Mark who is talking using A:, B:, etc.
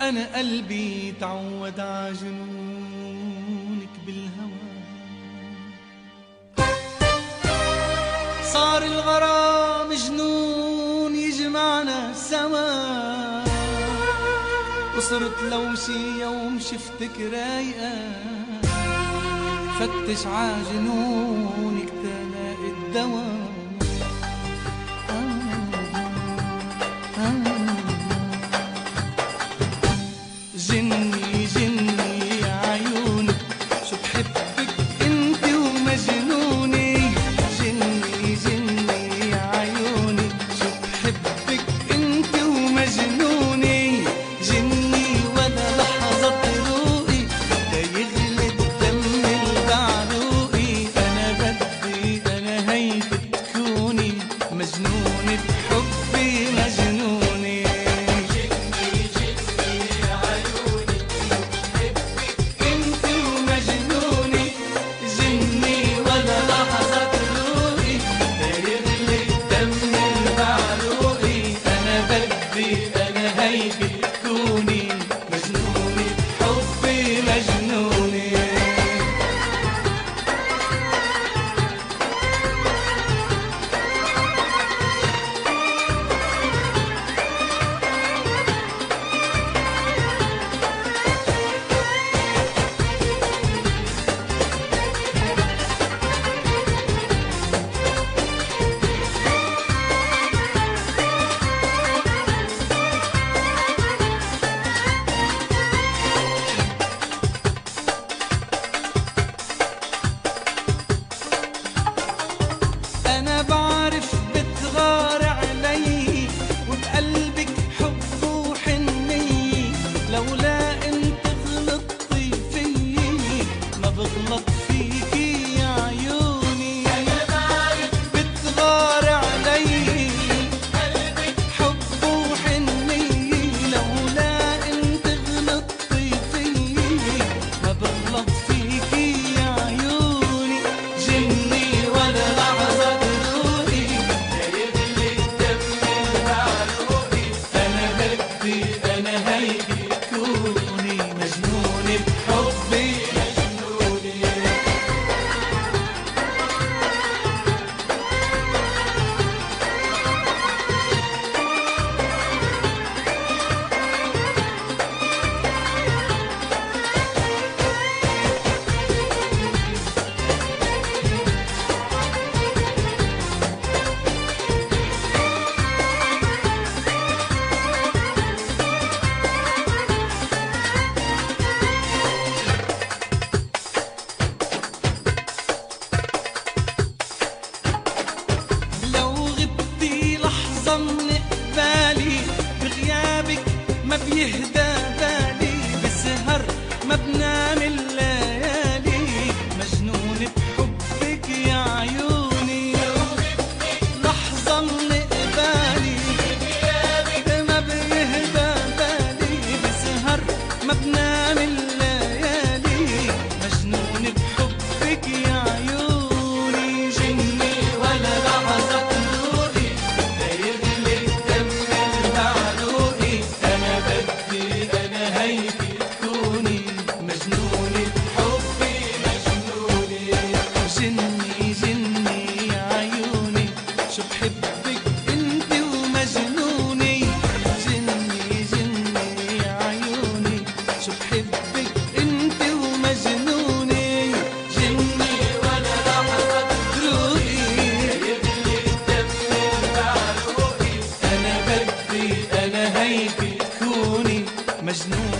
A: أنا قلبي تعود عجنونك بالهوى، صار الغرام جنون يجمعنا سوا، وصرت لو شي يوم شفتك رايقة فتش عجنونك تلاقي الدوا. جني جني يا عيوني شو بحبك انت ومجنوني، جني جني يا عيوني شو بحبك انت ومجنوني، جني ولا لحظة روقي دا يغلي الدم البعروقي، انا بدي انا هيك تكوني مجنونة بحبي مجنوني. أنا هيك تكوني مجنونة بحبي مجنونة. أنا بعرف بتغار علي وبقلبك حب وحنية، لولا انت غلطتي فيي ما بغلط فيكي يا عيوني. أنا بعرف بتغار علي قلبك حب وحنية، لولا انت غلطتي فيي ما بغلط فيكي يا عيوني. جني ولا لحظة أنا هيك تكوني مجنونة بحبي مجنونة. من قبالي بغيابك ما بيهدى بالي، بسهر ما بنام الليالي مجنونة بحبك يا عيوني. لحظة من قبالي بغيابك ما بيهدى بالي، بسهر ما بنام الليالي مجنونة بحبك يا عيوني. جني ولا لحظة أنا هيك تكوني مجنونة بحبي مجنونة. جني جني يا عيوني شو بحبك انت ومجنوني، جني جني يا عيوني شو بحبك انت ومجنوني. جني ولا لحظة تروقي يغلي الدم بعروقي، أنا بدي أنا هيك تكوني مجنون.